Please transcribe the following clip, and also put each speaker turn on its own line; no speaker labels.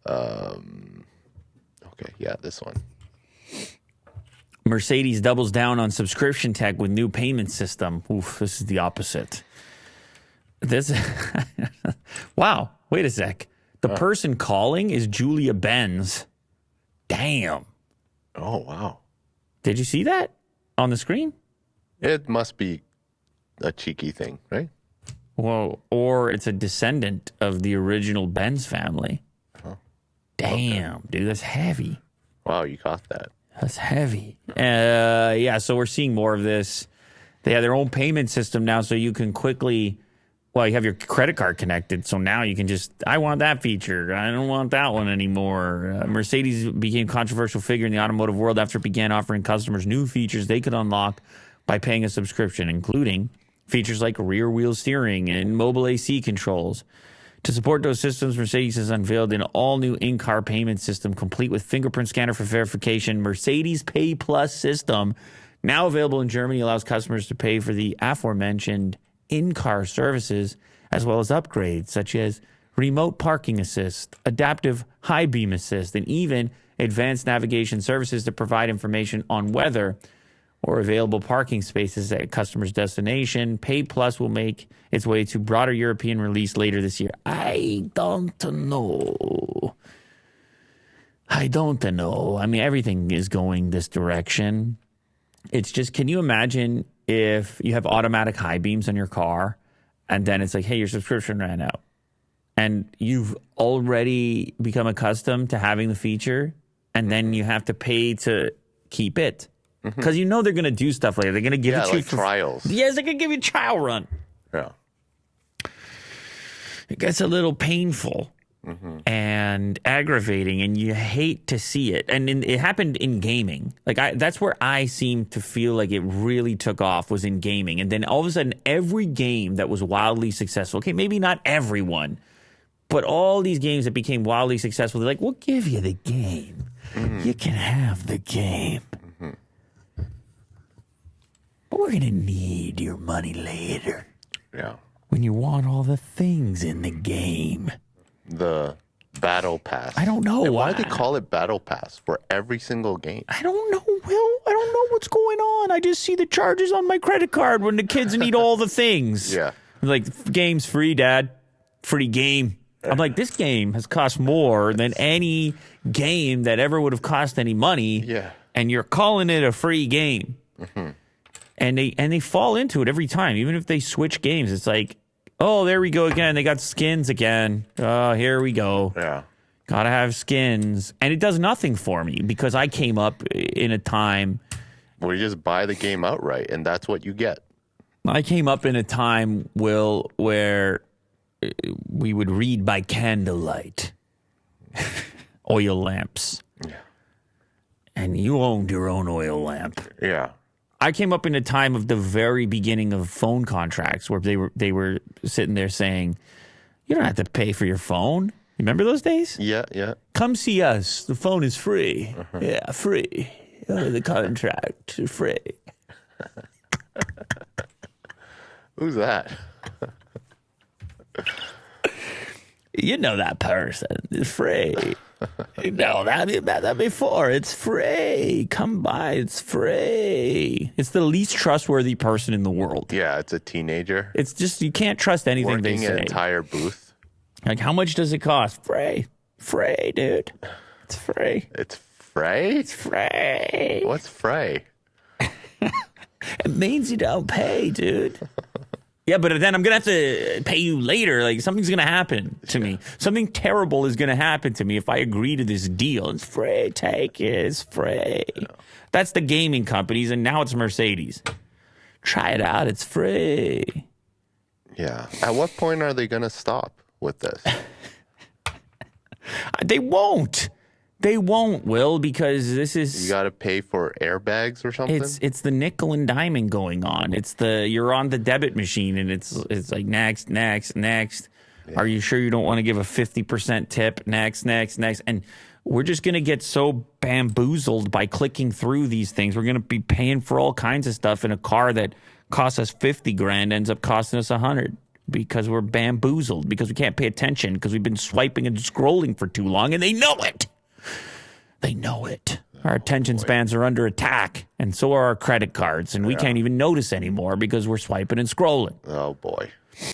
Okay, yeah, this one.
Mercedes doubles down on subscription tech with new payment system. Oof, this is the opposite. This, wow, wait a sec. The person calling is Julia Benz. Damn.
Oh, wow.
Did you see that on the screen?
It must be a cheeky thing, right?
Well, or it's a descendant of the original Benz family.
Oh,
damn,
okay.
Dude, that's heavy.
Wow, you got that.
That's heavy. Yeah, so we're seeing more of this. They have their own payment system now, so you can quickly... Well, you have your credit card connected, so now you can just, I want that feature. I don't want that one anymore. Mercedes became a controversial figure in the automotive world after it began offering customers new features they could unlock by paying a subscription, including features like rear wheel steering and mobile AC controls. To support those systems, Mercedes has unveiled an all-new in-car payment system complete with fingerprint scanner for verification. Mercedes Pay Plus system, now available in Germany, allows customers to pay for the aforementioned in-car services, as well as upgrades such as remote parking assist, adaptive high beam assist, and even advanced navigation services to provide information on weather or available parking spaces at a customer's destination. Pay Plus will make its way to broader European release later this year. I don't know. I mean, everything is going this direction. It's just, can you imagine if you have automatic high beams on your car and then it's like, hey, your subscription ran out and you've already become accustomed to having the feature and then you have to pay to keep it because you know they're going to do stuff later. They're going to give it to you for
trials.
Yes, they're going to give you a trial run.
Yeah.
It gets a little painful. And aggravating, and you hate to see it. And it happened in gaming. That's where I seem to feel like it really took off, was in gaming. And then all of a sudden, every game that was wildly successful, okay, maybe not everyone, but all these games that became wildly successful, they're like, we'll give you the game. You can have the game. But we're going to need your money later.
Yeah.
When you want all the things in the game.
The Battle Pass.
I don't know.
And why do they call it Battle Pass for every single game?
I don't know, Will. I don't know what's going on. I just see the charges on my credit card when the kids need all the things.
Yeah.
Like, game's free, Dad. Free game. I'm like, this game has cost more than any game that ever would have cost any money.
Yeah.
And you're calling it a free game. And they fall into it every time. Even if they switch games, it's like, oh, there we go again. They got skins again. Oh, here we go.
Yeah.
Gotta have skins. And it does nothing for me because I came up in a time.
Well, you just buy the game outright, and that's what you get.
I came up in a time, Will, where we would read by candlelight. Oil lamps.
Yeah.
And you owned your own oil lamp.
Yeah.
I came up in a time of the very beginning of phone contracts where they were sitting there saying, you don't have to pay for your phone. You remember those days?
Yeah, yeah.
Come see us. The phone is free. Yeah, free. The contract, free.
Who's that?
You know that person. It's free. You know that before. It's free. Come by. It's free. It's the least trustworthy person in the world.
Yeah, it's a teenager.
It's just, you can't trust anything they say.
Working an entire booth.
Like, how much does it cost? Free. Free, dude. It's free.
It's free?
It's free.
What's free?
It means you don't pay, dude. Yeah, but then I'm going to have to pay you later. Like, something's going to happen to me. Something terrible is going to happen to me if I agree to this deal. It's free. Take it. It's free. Yeah. That's the gaming companies, and now it's Mercedes. Try it out. It's free.
Yeah. At what point are they going to stop with this?
They won't. They won't, Will, because this is...
You got to pay for airbags or something?
It's the nickel and diming going on. It's you're on the debit machine, and it's like next. Yeah. Are you sure you don't want to give a 50% tip? Next. And we're just going to get so bamboozled by clicking through these things. We're going to be paying for all kinds of stuff in a car that costs us $50,000, ends up costing us $100,000. because we're bamboozled, because we can't pay attention, because we've been swiping and scrolling for too long, and they know it. They know it. Our attention spans are under attack, and so are our credit cards, and we can't even notice anymore because we're swiping and scrolling.
Oh, boy.